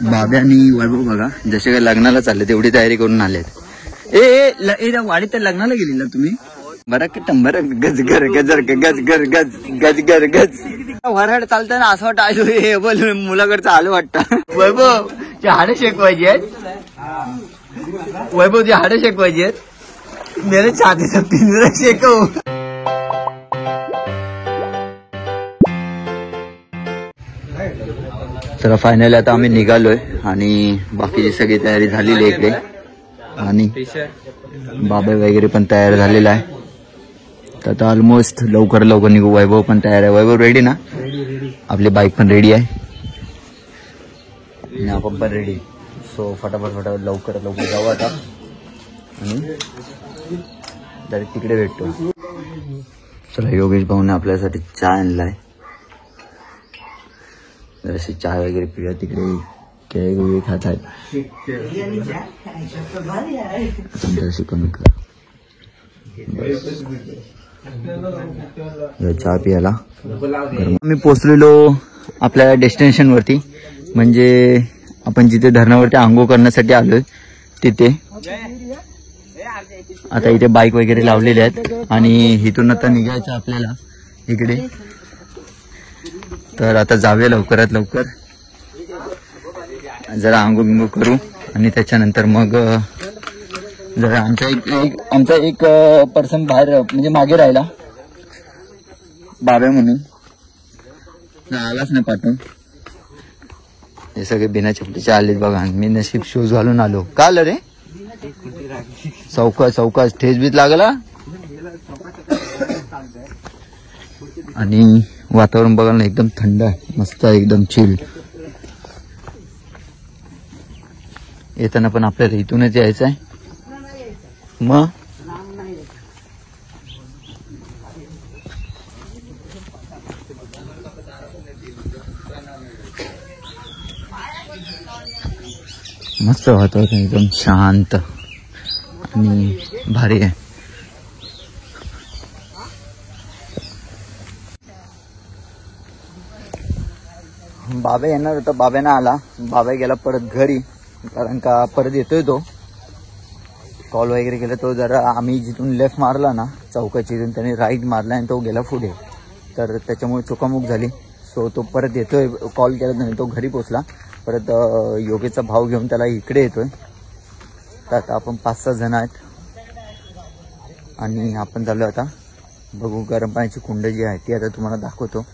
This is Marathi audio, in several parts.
बाब्या आणि वैभव बघा जसे काही लग्नाला चालले तेवढी तयारी करून आलेत. ए वाडीत तर लग्नाला गेली ना तुम्ही? बरं की टंबर गज गर गजर गज गर गज गज गर गज वराड चालताना असं वाटतं हे बोल मुलाकडचं आलं वाटतं. वैभव ची हाडे शेकवायची आहेत. वैभवची हाडे शेकवायची आहेत. मेरे छातीचा पिंजरा शेकव. तर फायनली आता आम्ही निघालोय आणि बाकीची सगळी तयारी झालेली आहे इकडे आणि बाबा वगैरे पण तयार झालेला आहे. तर आता ऑलमोस्ट लवकर निघू. वैभव पण तयार आहे. वैभव रेडी ना? आपली बाईक पण रेडी आहे आणि आपण पण रेडी. सो फटाफट लवकर जाऊ आता आणि डायरेक्ट तिकडे भेटतो. चला योगेश भाऊने आपल्यासाठी चहा आणलाय. जराशी चहा वगैरे पिऊया. तिकडे केळी वगैरे खात आहेत. जराशी कमी कर चहा पियाला. मी पोचलेलो आपल्या डेस्टिनेशन वरती, म्हणजे आपण जिथे धरणावरती आंघोळ करण्यासाठी आलोय तिथे. आता इथे बाईक वगैरे लावलेले आहेत आणि इथून आता निघायचं आपल्याला इकडे. तर आता जाऊया लवकरात लवकर, जरा आंघोळ करू आणि त्याच्यानंतर मग जरा आमचा एक पर्सन बाहेर म्हणजे मागे राहिला बाबा म्हणून, आलाच नाही पाठवून. हे सगळे बिना चपलीचे आलेत बघा. मी नशीब शूज घालून आलो. का आलं रे? चौकास ठेस बीत लागला. आणि वातावरण बघायला एकदम थंड आहे, मस्त एकदम चिल. येताना पण आपल्याला इथूनच यायचं आहे. मग मस्त वातावरण एकदम शांत आणि भारी आहे. बाबा येणार होता, बाबा ना आला. बाबा गेला परत घरी, कारण का परत येतोय तो. कॉल वगैरे केला तो. जरा आम्ही जिथून लेफ्ट मारला ना चौकाची, तिथून त्याने राईट मारला आणि तो गेला पुढे. तर त्याच्यामुळे चुकामुक झाली. सो तो परत येतोय. कॉल केला त्याने, तो घरी पोचला. परत योगेचा भाव घेऊन त्याला इकडे येतोय. तर आता आपण 5-6 जण आहेत आणि आपण चाललो आता बघू. गरम पाण्याची कुंड जी आहे ती आता तुम्हाला दाखवतो.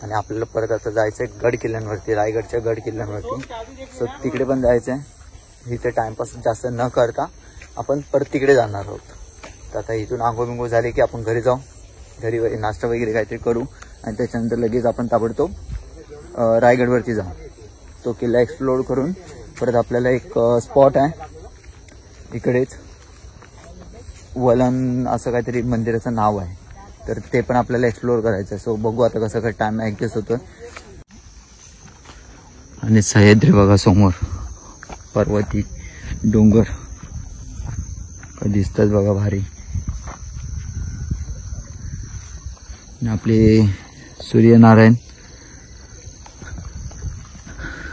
आणि आपल्याला परत आता जायचं आहे गड किल्ल्यांवरती, रायगडच्या गड किल्ल्यांवरती. सो तिकडे पण जायचं आहे. इथे टाइमपास जास्त न करता आपण परत तिकडे जाणार आहोत. तर आता इथून आंघोळ झाली की आपण घरी जाऊ. घरी नाश्ता वगैरे काहीतरी करू आणि त्याच्यानंतर लगेच आपण ताबडतोब रायगडवरती जाऊ. तो किल्ला एक्सप्लोर करून परत आपल्याला एक स्पॉट आहे इकडेच, वलन असं काहीतरी मंदिराचं नाव आहे. तर ते पण आपल्याला एक्सप्लोर करायचं आहे. सो बघू आता कसं काय टाइम ॲडजस्ट होतोय. आणि सह्याद्री बघा समोर, पर्वती डोंगर दिसतात बघा भारी. आपले सूर्यनारायण.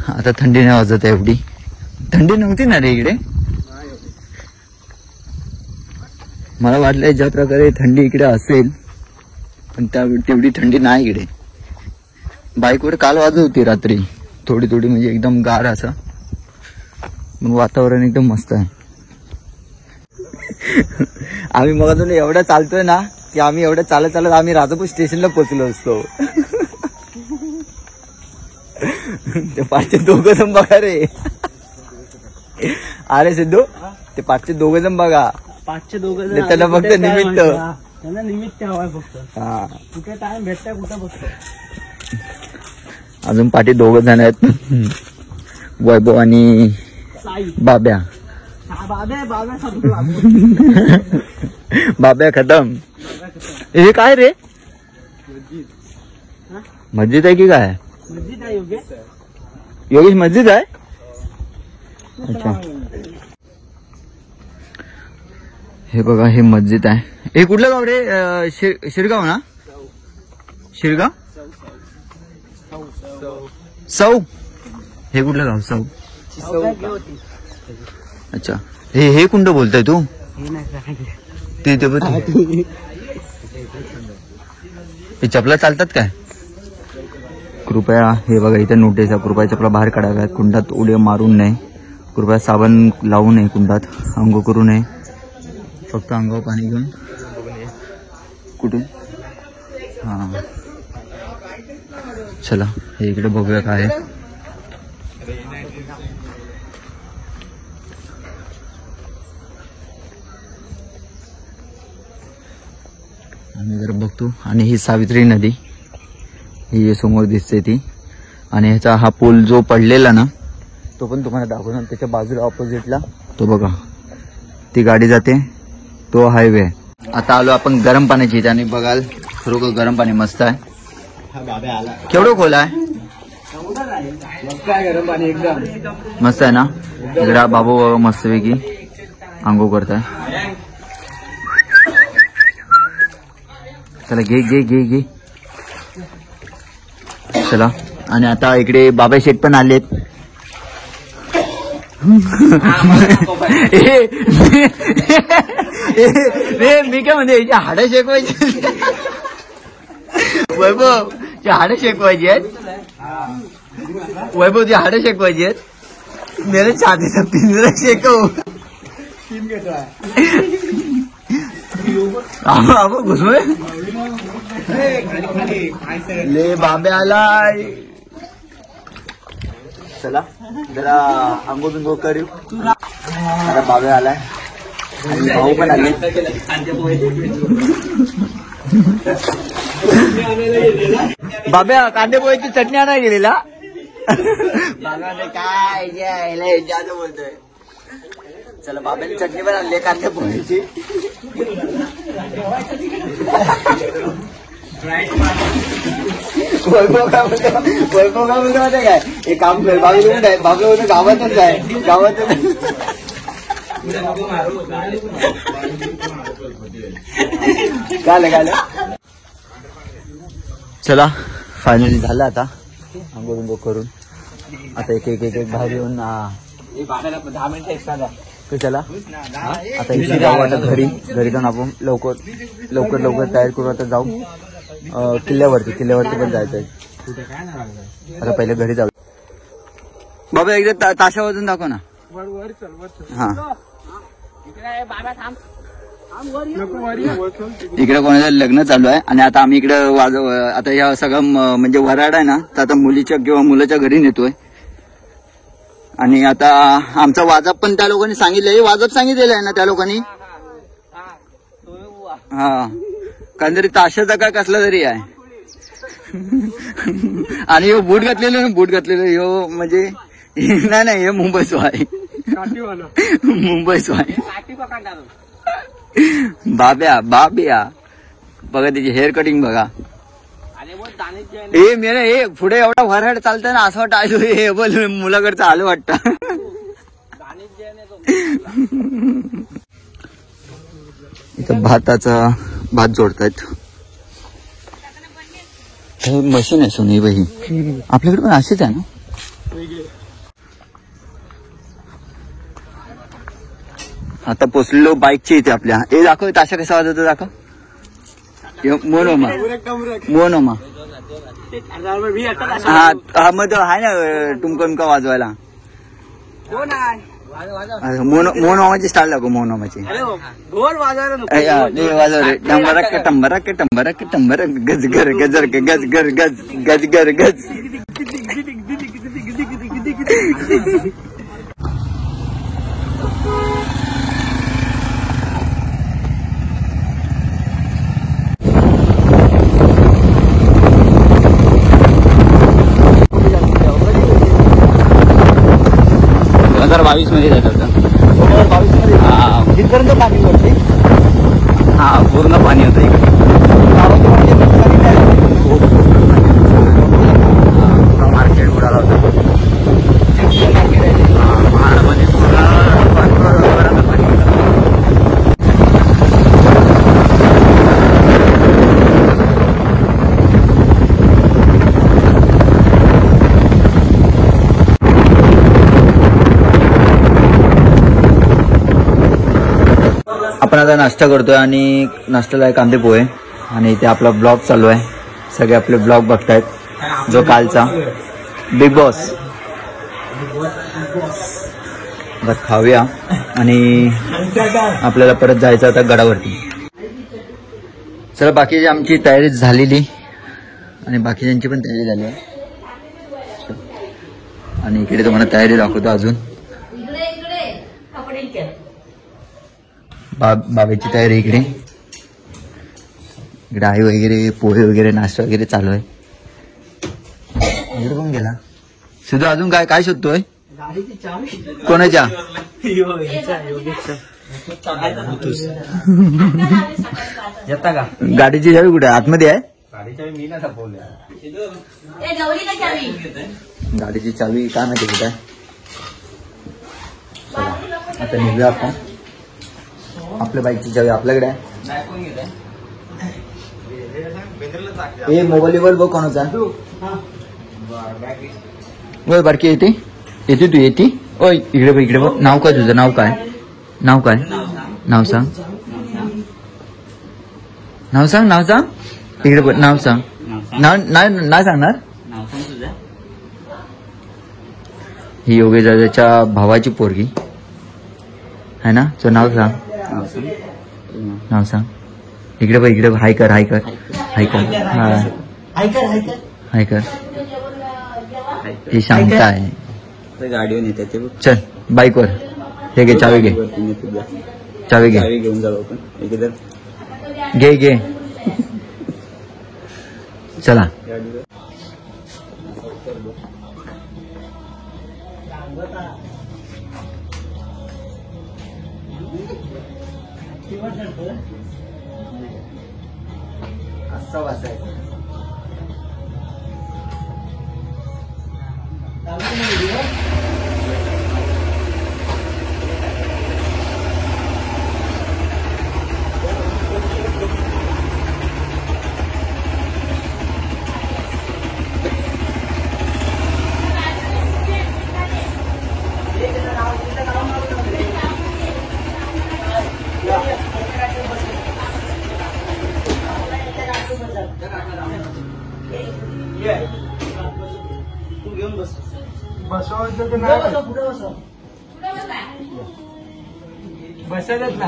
आता थंडी नाही वाजत आहे. एवढी थंडी नव्हती ना रे इकडे. मला वाटलंय ज्या प्रकारे थंडी इकडे असेल पण तेवढी थंडी नाही इकडे. बाईकवर काल वाजत होती रात्री थोडी म्हणजे एकदम गार असं. मग वातावरण एकदम मस्त आहे. आम्ही मग अजून एवढं चालतोय ना की आम्ही एवढं चालत आम्ही राजापूर स्टेशनला पोहोचलो असतो. ते 5चे 2 जण बघा रे. अरे सिद्धू, ते 5चे 2 जण बघा. 5चे 2 जण त्याला फक्त निमित्त, त्यांना निमित्त हवाय फक्त. हा, कुठे टाइम भेटताय कुठं बघतो. अजून पाठी 2 जण आहेत, वैभव आणि बाब्या. बाब्या खतम. हे काय रे? मस्जिद आहे की काय? मस्जिद आहे योगेश, मस्जिद आहे. अच्छा, हे बघा हे मस्जिद आहे. हे कुठलं गाव रे? शिरगाव ना? शिरगाव सौ हे कुठलं गाव साऊ? होती. अच्छा, हे कुंड बोलताय तू? हे नाही सांगितलं. ते बघ, हे चपला चालतात काय? कृपया हे बघा इथे नोटीस आहे, कृपया चपला बाहेर काढाव्यात, कुंडात उड्या मारू नये, कृपया साबण लावू नये, कुंडात अंघोळ करू नये, फक्त अंगावर पाणी घेऊन. कुठून? हा चला हे इकडे बघूया काय आहे. आम्ही जर बघतो आणि ही सावित्री नदी ही समोर दिसते ती, आणि ह्याचा हा पूल जो पडलेला ना तो पण तुम्हाला दाखवतो. त्याच्या बाजूला ऑपोजिटला तो बघा ती गाडी जाते, तो हायवे. आता आलो आपण गरम पाण्याची इथे आणि बघाल खरोखर गरम पाणी मस्त आहे. केवढं खोल आहे? गरम पाणी एकदम मस्त आहे ना. इकडे बाबू मस्तपैकी आंघोळ करताय. चला घे घे घे घे चला. आणि आता इकडे बाबा शेठ पण आलेत. मी काय म्हणते याची हाडं शेकवायची, वैभव ची हाडं शेकवायची आहेत, वैभवची हाडं शेकवायची आहेत. मेरे छातीचा पिंजरा शेकव. घुसवे ले बाबे आलाय. चला जरा आंघोळ बिंगोळ करू. आता बाबे आलाय आणि भाऊ पण आले. बाब्या कांदे पोह्याची चटणी आणायला गेलेला. बाबाने काय जादू बोलतोय. चला बाबांनी चटणी पण आणली कांदे पोह्याची. वैभव काय बोलतो माहिती काय, हे काम कर बाबू बोलतो गावातच आहे, गावातच. काय चला फायनली झालं आता आंघोळ बिंगोळ करून. आता एक एक एक बाहेर येऊन 10 मिनिटं एक्स्ट्रा द्या. चला आता इथे जाऊ. आता घरी जाऊन आपण लवकर तयार करू. आता जाऊ किल्ल्यावरती पण जायचं आहे. आता पहिले घरी जाऊ. बाबा एकदा ताशा वाजून दाखव ना. हा इकडे कोणाचं लग्न चालू आहे आणि आता आम्ही इकडे आता या सगळं म्हणजे वराड आहे ना, तर आता मुलीच्या किंवा मुलाच्या घरी नेतोय. आणि आता आमचा वाजप पण त्या लोकांनी सांगितलंय, वाजप सांगितलेलं आहे ना त्या लोकांनी. हा कारण तरी ताशाचा काय कसला तरी आहे. आणि ह्यो बूट घातलेलं ह्यो म्हणजे नाही हे मुंबईचो आहे. मुंबईचो आहे. बाब्या बघा त्याची हेअर कटिंग बघा. हे मेरे हे पुढे एवढा वराड चालतंय ना, असं वाटतं हे बोल मुलाकडचं आलं वाटतं. इथं भात जोडतायत. हे मशीन आहे सोनी बाई, आपल्याकडे पण अशीच आहे ना. आता पोचलेलो बाईकची इथे आपल्या. हे दाखव ताशा कसा वाजवतो दाखव. मोनोमा हा मग आहे ना टुमका वाजवायला. मोनोमाची स्टाईल दाखव. मोनोमाची टंबरक गज घर गजर गज घर गज घर गज. मध्ये जात होतं. 2022 मध्ये जिथपर्यंत पाणी वरती. हा पूर्ण पाणी होतं इकडे. मार्केट बुडाला होता. महाडमध्ये पूर्ण पाणी आपण आता नाश्ता करतोय आणि नाश्त्याला आहे कांदे पोहे आणि इथे आपला ब्लॉग चालू आहे. सगळे आपले ब्लॉग बघतायत जो कालचा बिग बॉस. बस खाऊया आणि आपल्याला परत जायचं आता गडावरती. चला बाकीची आमची तयारी झालेली आणि बाकीच्यांची पण तयारी झाली आहे. आणि इकडे तुम्हाला तयारी दाखवतो अजून. बाबेची तयारी इकडे. इकडे आई वगैरे पोहे वगैरे नाश्ता वगैरे चालू आहे. इकडे कोण गेला सुद्धा अजून काय काय शोधतोय कोणाच्या गाडीची चावी कुठे आतमध्ये आहे. गाडीची चावी काय माहिती कुठे आहे. आता निघूया आपण. आपल्या बाईकची चावी आपल्याकडे आहे. ए मोबाईल बघ कोणाचा बघ बारकी येते येते तू येते. ओ इकडे बघ इकडे बघ. नाव काय तुझं नाव काय नाव काय नाव सांग नाव सांग नाव सांग. इकडे बघ नाव सांग. नाव नाही सांगणार. ही योगेश दादाच्या भावाची पोरगी है ना. तो नाव सांग नाव सांग. इकडे बघ इकडे हाय कर हाय कर हाय कर हाय कर. ही शांता आहे. गाडीवर येते ते चल बाईकवर. हे घे चावी घे चावी घे घेऊन जाऊ आपण. घे घे चला. असं वाचायचं. बसतच ना.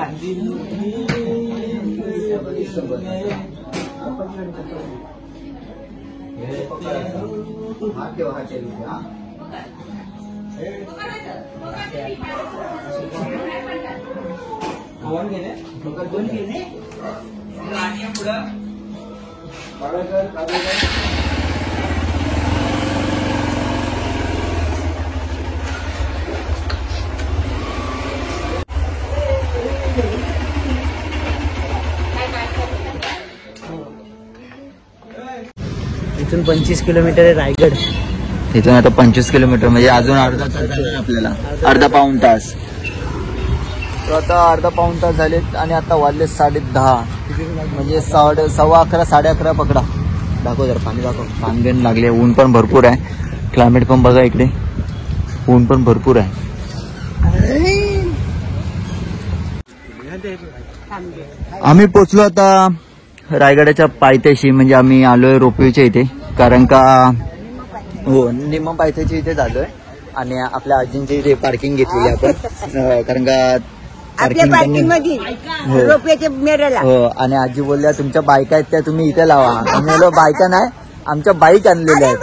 कोण गेले कोण गेले पुढं. इथून 25 किलोमीटर आहे रायगड. इथून आता 25 किलोमीटर म्हणजे अजून अर्धा तास झाला आपल्याला. अर्धा पाऊण तास. तर आता अर्धा पाऊण तास झालेत आणि आता वाजले 10:30 म्हणजे 11:15 11:30 पकडा. दाखव जरा पाणी दाखव. पानगण लागले. ऊन पण भरपूर आहे. क्लायमेट पण बघा इकडे ऊन पण भरपूर आहे. आम्ही पोचलो आता रायगडाच्या पायथ्याशी म्हणजे आम्ही आलोय रोपवेच्या इथे. कारण का हो निम्म पायथ्याच्या इथे झालोय आणि आपल्या आजींची इथे पार्किंग घेतलेली आपण. कारण का पार्किंग हो. आणि आजी बोलल्या तुमच्या बायका आहेत त्या तुम्ही इथे लावा. आम्ही बोललो बायका नाही आमच्या बाईक आणलेल्या आहेत.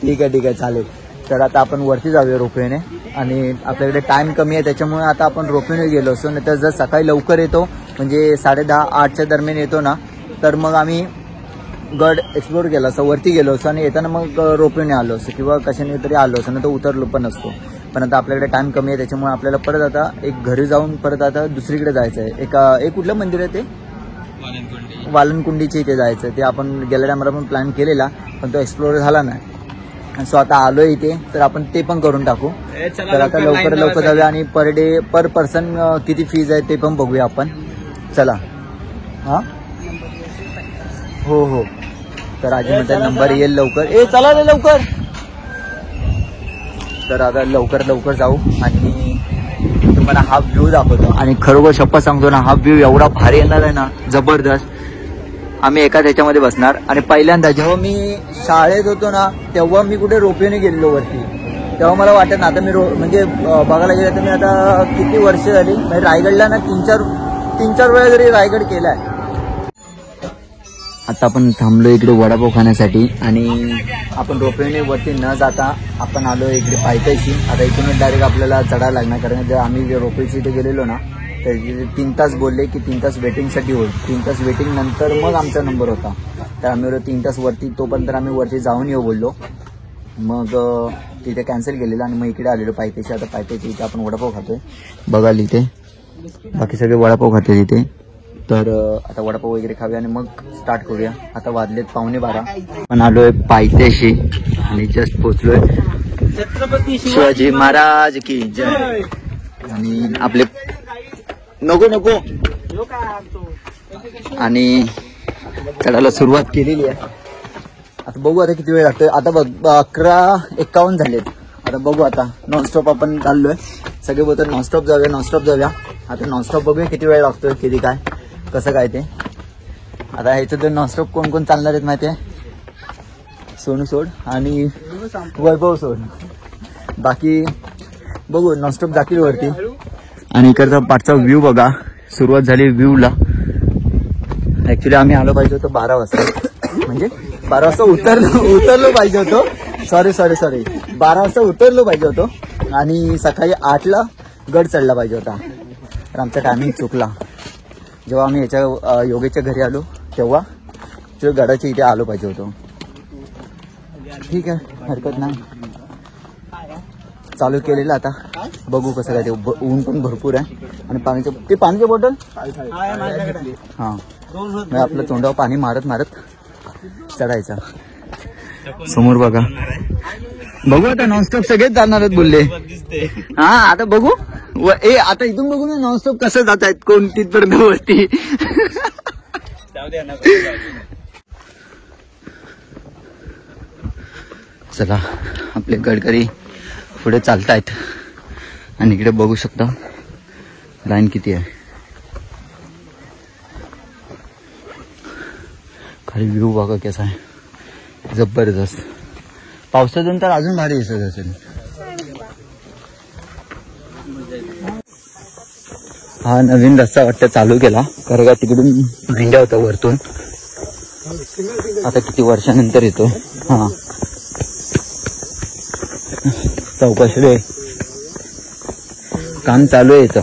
ठीक आहे चालेल. तर आता आपण वरती जाऊया रोपवेने आणि आपल्याकडे टाइम कमी आहे त्याच्यामुळे आता आपण रोपवेने गेलो असतो. नाही तर जर सकाळी लवकर येतो म्हणजे 10:30-8च्या दरम्यान येतो ना तर मग आम्ही गड एक्सप्लोर केला असं वरती गेलो असतो आणि येताना मग रोपवेने आलो असतो किंवा कशाने तरी आलो असतो. ना तर उतरलो पण असतो. पण आता आपल्याकडे टाइम कमी आहे त्याच्यामुळे आपल्याला परत आता एक घरी जाऊन परत आता दुसरीकडे जायचं आहे. एक कुठलं मंदिर आहे ते वालनकुंडीच्या इथे जायचं. ते आपण गेल्या टायमाला पण प्लॅन केलेला पण तो एक्सप्लोर झाला नाही. सो आता आलोय इथे तर आपण ते पण करून टाकू. तर आता लवकर जाऊया आणि पर डे पर पर्सन किती फीज आहे ते पण बघूया आपण. चला. हा हो तर आजी म्हणतात नंबर येईल लवकर. चला रे लवकर. तर आता लवकर जाऊ आणि तुम्हाला हा व्ह्यू दाखवतो. आणि खरोखर शपथ सांगतो ना, हा व्ह्यू एवढा भारी येणार आहे ना, जबरदस्त. आम्ही एका त्याच्यामध्ये बसणार. आणि पहिल्यांदा जेव्हा मी शाळेत होतो ना, तेव्हा मी कुठे रोपवेने गेलेलो वरती, तेव्हा मला वाटत ना, आता मी म्हणजे बघायला गेलं तर मी आता किती वर्ष झाली म्हणजे रायगडला ना तीन चार वेळा जरी रायगड केलाय. आता आपण थांबलो इकडे वडापाव खाण्यासाठी आणि आपण रोपवेने वरती न जाता आपण आलो इकडे पायथ्याशी. आता इथूनच डायरेक्ट आपल्याला चढायला लागणार, कारण जर आम्ही रोपवेची इथे गेलेलो ना तर 3 तास बोलले की 3 तास वेटिंगसाठी होईल. 3 तास वेटिंग नंतर मग आमचा नंबर होता. तर आम्ही 3 तास वरती, तोपर्यंत आम्ही वरती जाऊन येऊ बोललो. मग तिथे कॅन्सल केलेलं आणि मग इकडे आलेलो पायथ्याशी. आता पायथ्याशी इथे आपण वडापाव खातोय, बघाल इथे बाकी सगळे वडापाव खाते तिथे. तर आता वडापाव वगैरे खाऊया आणि मग स्टार्ट करूया. आता वाजलेत 11:15. पण आलोय पायथ्याशी आणि जस्ट पोचलोय. छत्रपती शिवाजी महाराज की जय. आणि आपले नको आणि चढायला सुरुवात केलेली आहे. आता बघू आता किती वेळ लागतोय. आता बघ 11:51 झालेत. आता बघू आता नॉनस्टॉप आपण चाललोय. सगळे बोलतात नॉनस्टॉप जाऊया. आता नॉनस्टॉप बघूया किती वेळ लागतोय, किती काय कसं काय ते. आता ह्याचं तर नॉनस्टॉप कोण कोण चालणार आहेत माहिती आहे, सोनू सोड आणि वैभव सोड. बाकी बघू नॉनस्टॉप जातील वरती. आणि इकडचा पाठचा व्ह्यू बघा, सुरुवात झाली व्ह्यूला. ऍक्च्युली आम्ही आलो पाहिजे होतो 12 वाजता, म्हणजे 12 वाजता उतरलो पाहिजे होतो. सॉरी 12 वाजता उतरलो पाहिजे होतो आणि सकाळी 8ला गड चढला पाहिजे होता. तर आमचा टायमिंग चुकला. जेव्हा आम्ही याच्या योगेच्या घरी आलो तेव्हा गडाच्या इथे आलो पाहिजे होतो. ठीक आहे, हरकत नाही. चालू केलेलं आता बघू कसं काय ते. ऊन पण भरपूर आहे आणि पाण्याची बॉटल हां, आपलं तोंडावर पाणी मारत चढायचं. समोर बघा, बघू आता नॉनस्टॉप सगळेच जाणार आहेत बोलले. हा आता बघू आता इथून बघू ना नॉनस्टॉप कसं जात आहेत, कोण तिथपर्यंत वरती. चला आपले गडकरी पुढे चालतायत आणि इकडे बघू शकता लाईन किती आहे. खाली व्ह्यू बघा कसा आहे, जबरदस्त. पावसातून तर अजून भारी दिसत असेल. हा नवीन रस्ता वाटतं चालू केला, कारण का तिकडून भेंड्या होता वरतून. आता किती वर्षानंतर येतो. हा चौकशी काम चालू आहे याचं,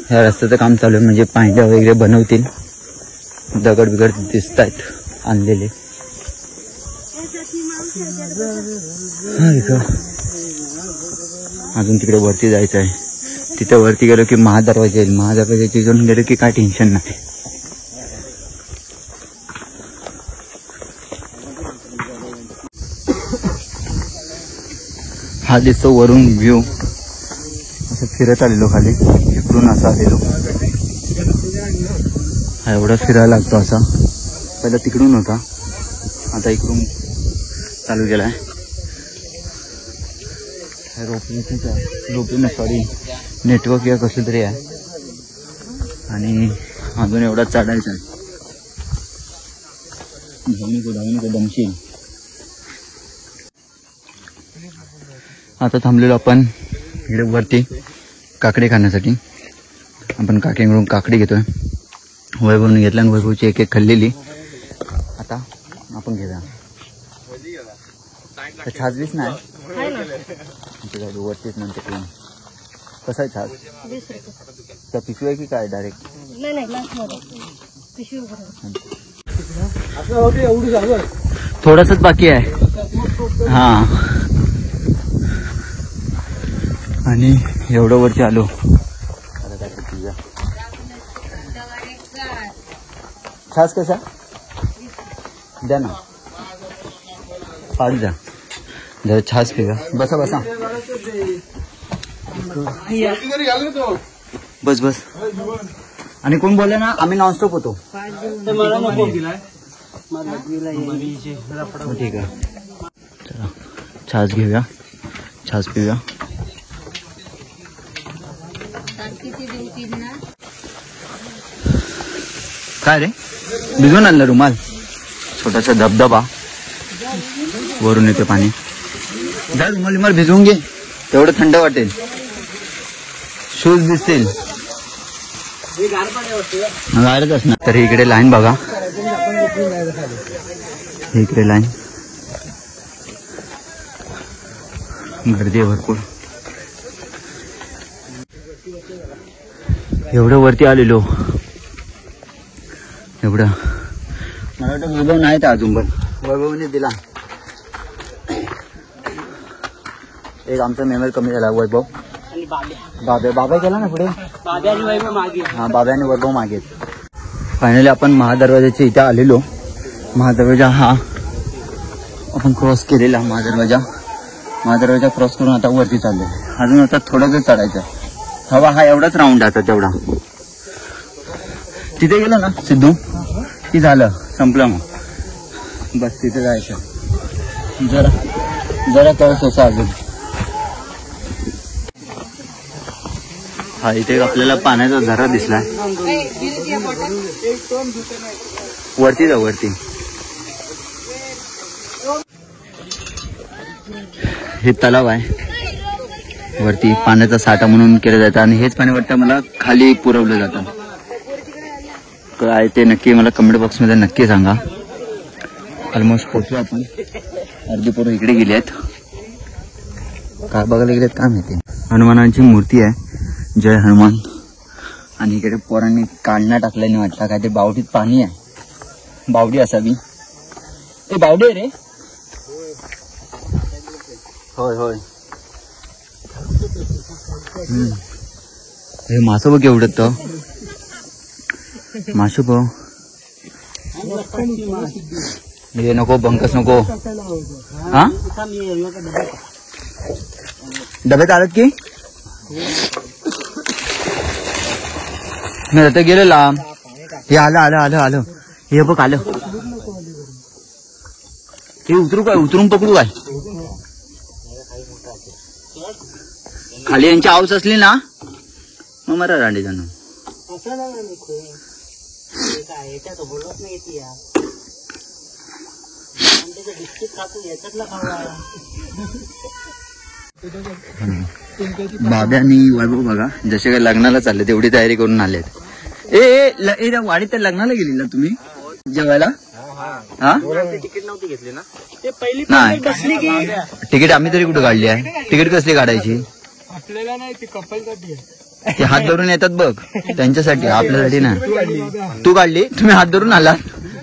ह्या रस्त्याचं काम चालू आहे. म्हणजे पांढऱ्या वगैरे बनवतील, दगड बिगड दिसत आहेत आणलेले. अजून तिकडे वरती जायचं आहे. तिथे वरती गेलो की महादरवाजा येईल. महादरवाजाची तिथून गेलो की काय टेन्शन नाही. हा दिसतो वरून व्ह्यू. असं फिरत आलेलो खाली, इकडून असं आलेलो. हा एवढा फिरायला लागतो असा. पहिला तिकडून होता, आता इकडून चालू केलाय. रोपवे सॉरी नेटवर्क या कसं तरी आहे. आणि अजून एवढा चढायचा आहे. धावणी को दमशील. आता थांबलेलो आपण इकडे वरती काकडी खाण्यासाठी. आपण काकीकडून काकडी घेतोय. वैभवने घेतला आणि वैभवची एक खाल्लेली. आता आपण घेऊया. छाजलीच नाही वरतीच नंतर पिऊन. कसं आहे छाज? 20 रुपये. त्या पिशवी आहे की काय डायरेक्ट? नाही पिशवी. थोडंसंच बाकी आहे. हा आणि एवढं वरती आलो. आता काय पिऊया. छास कसा द्या ना, पाच द्या. जरा छास पिऊया. बसा बस. आणि कोण बोलले ना आम्ही नॉनस्टॉप होतो. ठीक आहे, चला छास घेऊया, छास पिऊया. काय रे भिजून आणलं रुमाल. छोटासा धबधबा वरून येते पाणी. जा रुमाल भिजवून घे तेवढं थंड वाटेल. शूज दिसतील गारच असणार. तर इकडे लाईन बघा. इकडे लाईन गर्दी आहे भरपूर. एवढं वरती आलेलो एवढं. मला वाटतं वैभव नाही तर अजून पण वैभवने दिला. एक आमचा मेंबर कमी झाला वैभव. बाबा गेला ना पुढे. हा बाबा आणि वैभव मागे. फायनली आपण महादरवाजाच्या इथे आलेलो. महादरवाजा हा आपण क्रॉस केलेला. महादरवाजा क्रॉस करून आता वरती चाललोय. अजून आता थोडंच चढायचं. हवा हा एवढाच राऊंड आता तेवढा. तिथे गेलो ना सिद्धू की झालं संपलं. मग बस तिथे जायचं. जरा कळ सोसा अजून. हा इथे आपल्याला पाण्याचा झरा दिसला. वरती जा वरती. हे तलाव आहे वरती. पाण्याचा साठा म्हणून केलं जातं आणि हेच पाणी वाटतं मला खाली पुरवलं जातं. काय ते नक्की मला कमेंट बॉक्स मध्ये नक्की सांगा. ऑलमोस्ट पोहोचलो आपण. अर्धी पोरं इकडे गेली आहेत. काय बघायला गेलेत काय माहिती. हनुमानांची मूर्ती आहे. जय हनुमान. आणि इकडे पोरांनी काढणा टाकल्याने वाटला काय ते बावडीत पाणी आहे. बावडी असावी. ते बावडी आहे रे. होय हे मासं बघ एवढं तर. मासं बघ. हे नको बंकस नको. हा डब्यात आलात की मी आता गेलो लांब. हे आलं हे बघ आलं. हे उतरू काय उतरून पकडू काय. खाली यांची आऊस असली ना मग मला रांडी जाणं. बाबा आणि वैभव बघा जसे काय लग्नाला चालले तेवढी तयारी करून आलेत. ए वाडीत तर लग्नाला गेलेला तुम्ही जेवायला. हा तिकीट नव्हती घेतली ना. नाही तिकीट आम्ही तरी कुठे काढली आहे. तिकीट कसली काढायची. आपल्याला नाही ती कपलसाठी. ते हात धरून येतात बघ त्यांच्यासाठी आपल्यासाठी नाही. तू काढली तुम्ही हात धरून आला.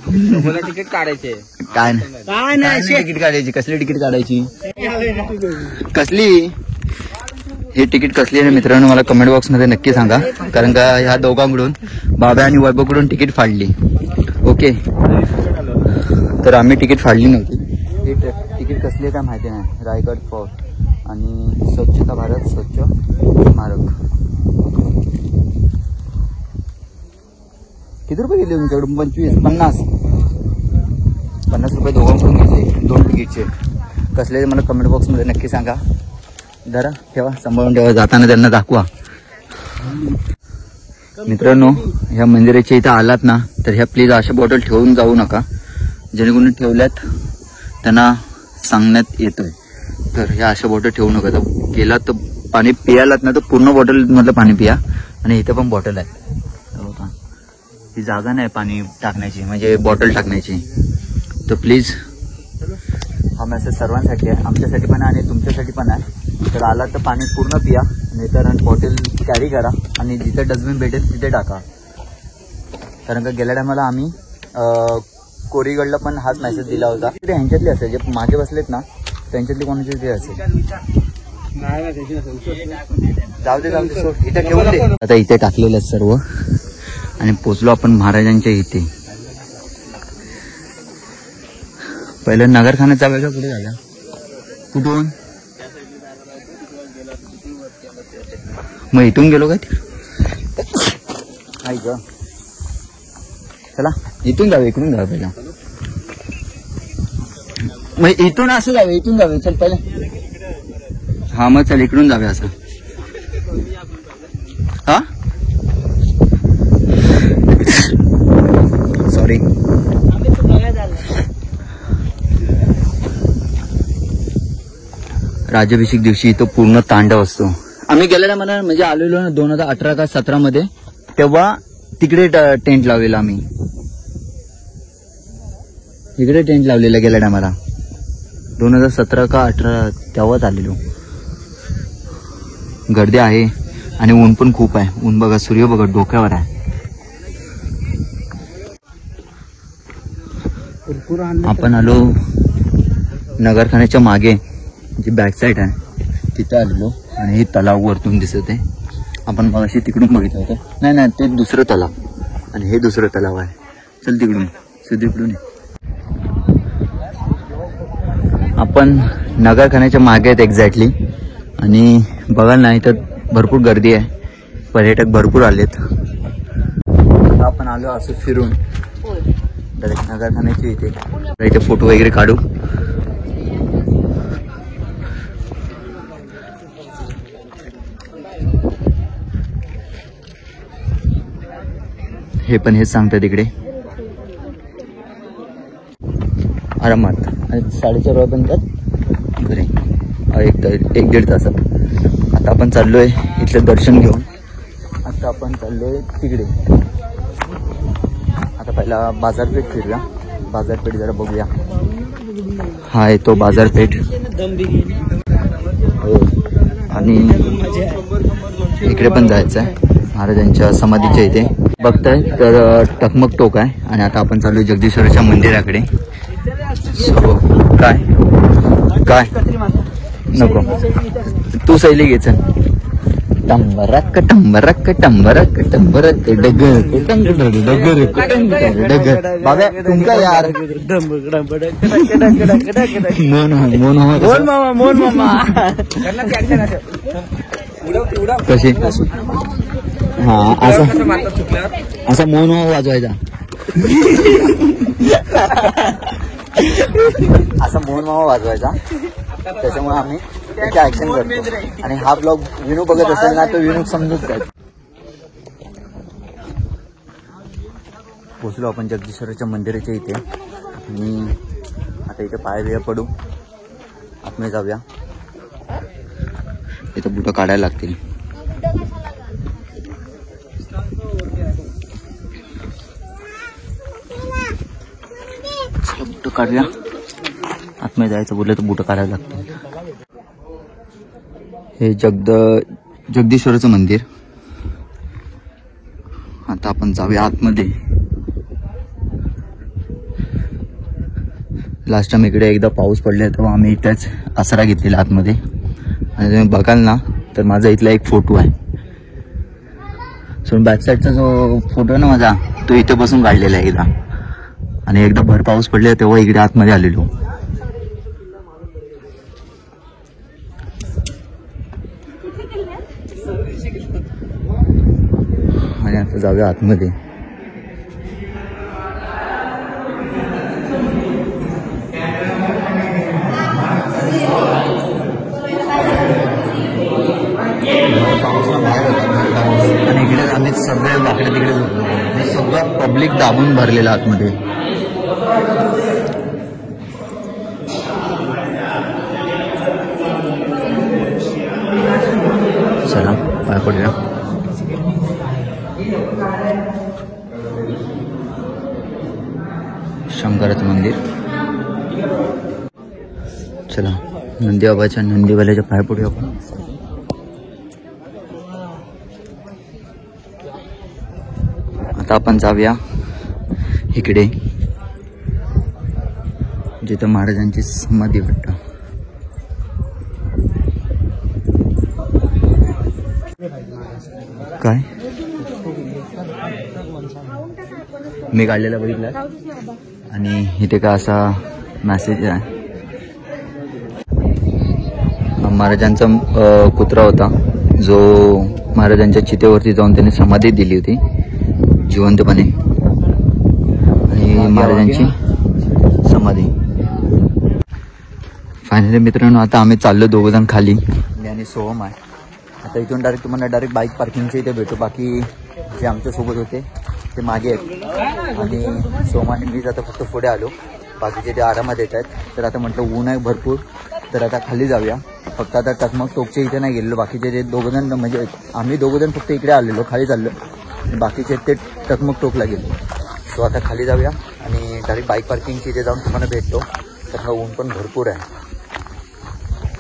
मला तिकीट काढायचे. काय नाही तिकीट काढायची. कसली तिकीट काढायची कसली. हे तिकीट कसली आहे मित्रांनो मला कमेंट बॉक्स मध्ये नक्की सांगा. कारण का ह्या दोघांकडून बाबा आणि वैभवकडून तिकीट फाडली. ओके तर आम्ही तिकीट फाडली नव्हती. ही तिकीट कसली काय माहिती नाही. रायगड फोर्ट आणि स्वच्छता भारत स्वच्छ स्मारक. किती रुपये गेले तुमच्याकडून. 50 रुपये दोघांकडून घेतले 2 तिकीटचे. कसले मला कमेंट बॉक्स मध्ये नक्की सांगा. जरा ठेवा सांभाळून ठेवा. जाताना त्यांना दाखवा. मित्रांनो ह्या मंदिराच्या इथं आलात ना तर ह्या प्लीज अशा बॉटल ठेवून जाऊ नका. जेणेकरून ठेवल्यात त्यांना सांगण्यात येतोय. तर ह्या अशा बॉटल ठेवू नका. तर गेलात तर पाणी पियालात ना तर पूर्ण बॉटल मधलं पाणी पिया. आणि इथं पण बॉटल आहे. ही जागा नाही पाणी टाकण्याची म्हणजे बॉटल टाकण्याची. तर प्लीज हा मेसेज सर्वांसाठी आहे. आमच्यासाठी पण आहे आणि तुमच्यासाठी पण आहे. तर आला तर पाणी पूर्ण पिया. नाहीतर बॉटल कॅरी करा आणि जिथे डस्टबिन भेटेल तिथे टाका. कारण का गेल्या टायमाला आम्ही कोरीगडला पण हाच मेसेज दिला होता. ते ह्यांच्यातले असेल जे मागे बसलेत ना त्यांच्यातली कोणाचे ते असेल. जाऊ दे सोड इथे ठेवून दे. आता इथे टाकलेलं सर्व आणि पोचलो आपण महाराजांच्या इथे. पहिलं नगरखान्याचा वेगळा कुठे झाला. कुठून मग इथून गेलो काय. ऐक चला इथून जावे. इकडून जावे पहिला. मग इथून असं जावे. इथून जावे चल पहिले. हा मग चल इकडून जावे असं. हा राज्याभिषेक दिवशी इथं पूर्ण तांडव असतो. आम्ही गेलेल्या मला म्हणजे आलेलो ना 2018 का 17 मध्ये, तेव्हा तिकडे टेंट लावलेला आम्ही. इकडे टेंट लावलेला गेल्या टायमाला 2017 का 18 तेव्हाच आलेलो. गर्दी आहे आणि ऊन पण खूप आहे. ऊन बघा, सूर्य बघा डोक्यावर आहे. आपण आलो नगरखान्याच्या मागे जी बॅक साईड आहे तिथं आलेलो आणि हे तलाव वरतून दिसत आहे. आपण मगाशी तिकडून बघितलं होतं. नाही ते दुसरं तलाव आणि हे दुसरं तलाव आहे. चल तिकडून तिकडून आपण नगरखान्याच्या मागे आहेत एक्झॅक्टली. आणि बघाल नाही तर भरपूर गर्दी आहे, पर्यटक भरपूर आलेत. आता आपण आलो असं फिरून डायरेक्ट नगरखान्याची इथे फोटो वगैरे काढू. हे पण हेच सांगतात तिकडे आरामात 4:30 वाजेपर्यंत बरे 1-1.5 तासात. आता आपण चाललोय इथलं दर्शन घेऊन. आता आपण चाललोय तिकडे. आता पहिला बाजारपेठ फिरूया. बाजारपेठ जरा बघूया. हा आहे तो बाजारपेठ. हो आणि इकडे पण जायचं आहे महाराजांच्या समाधीच्या इथे. बघताय तर टकमक टोक आहे. आणि आता आपण चाललोय जगदीश्वराच्या मंदिराकडे. सो काय नको तू सैली घे. चल टंबरक टंबरक टंबरक टंबरक डगर डगर डगर बाबा तुमका यार मोन मामा कशी हा असा मोन वाजवायचा. असा मोहन मामा वाजवायचा. त्याच्यामुळे आम्ही त्याचे ऍक्शन करतो. आणि हा ब्लॉग विनू बघत असेल ना तर विनू समजून जाईल. पोचलो आपण जगदीश्वराच्या मंदिराच्या इथे. आणि आता इथे पाय बिया पडू, आतमध्ये जाऊया. इथं बुटं काढायला लागतील. बुटं काढूया. आतमध्ये जायचं बोललं तर बुटं काढायला लागतं. हे जगदीश्वराचं मंदिर. आता आपण जाऊया आतमध्ये. लास्ट टाइम इकडे एकदा पाऊस पडला तेव्हा आम्ही इथेच आसरा घेतलेला आतमध्ये. आणि तुम्ही बघाल ना तर माझा इथला एक फोटो आहे. सो बॅक साईडचा जो फोटो आहे ना माझा तो इथे बसून काढलेला आहे एकदा. आणि एकदा भर पाऊस पडले तेव्हा इकडे आतमध्ये आलेलो. आणि आता जाऊया आतमध्ये. आणि इकडे आम्ही सगळे वाकडे तिकडे झोपलो. सगळं पब्लिक दाबून भरलेलं आतमध्ये. चला पाय पडूया. शंकराचं मंदिर. चला नंदीवाल्याच्या पाय पडूया आपण. आता आपण जाऊया इकडे जिथं महाराजांची समाधी वाटतं. काय मी काढलेला बघितला. आणि इथे का असा मेसेज आहे. महाराजांचा कुत्रा होता जो महाराजांच्या चितेवरती जाऊन त्यांनी समाधी दिली होती जिवंतपणे. आणि महाराजांची समाधी. फायनली मित्रांनो आता आम्ही चाललो 2 जण खाली. मी आणि सोहम आहे. आता इथून डायरेक्ट तुम्हाला डायरेक्ट बाईक पार्किंगच्या इथे भेटू. बाकी जे आमच्या सोबत होते ते मागे आहेत. आणि सोहम आणि मीच आता फक्त पुढे आलो. बाकीचे ते आरामात येत आहेत. तर आता म्हटलं ऊन आहे भरपूर तर आता खाली जाऊया. फक्त आता टकमक टोकच्या इथे नाही गेलेलो. बाकीचे जे दोघं जण म्हणजे आम्ही दोघं जण फक्त इकडे आलेलो, खाली चाललो. बाकीचे ते टकमक टोकला गेलो. सो आता खाली जाऊया आणि डायरेक्ट बाईक पार्किंगची इथे जाऊन तुम्हाला भेटतो. कारण ऊन पण भरपूर आहे,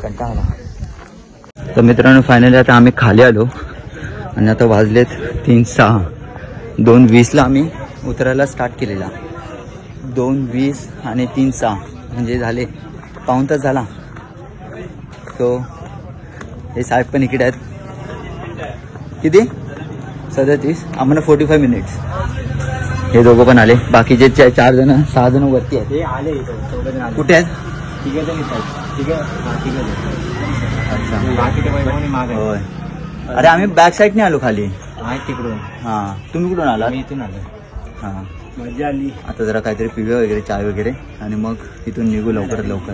कंटाळा. तर मित्रांनो फायनली आता आम्ही खाली आलो आणि आता वाजलेत 3:06. 2:20ला आम्ही उतरायला स्टार्ट केलेला. 2:20 आणि 3:06 म्हणजे झाले पाऊण तास झाला. तो हे साहेब पण इकडे आहेत. किती 37 आम्हाला 45 मिनिट्स. हे दोघं पण आले. बाकीचे 4 जण 6 जण वरती आहेत. ते आले इथं कुठे आहेत? तिघे जण येतात. अच्छा बाकीच्या वैभवने माग आहे. होय. अरे आम्ही बॅक साईडने आलो खाली. आहेत तिकडून. हां तुम्ही कुठून आलात? मी इथून आलो. हां मजा आली. आता जरा काहीतरी पिऊया वगैरे, चाय वगैरे आणि मग इथून निघू लवकरात लवकर.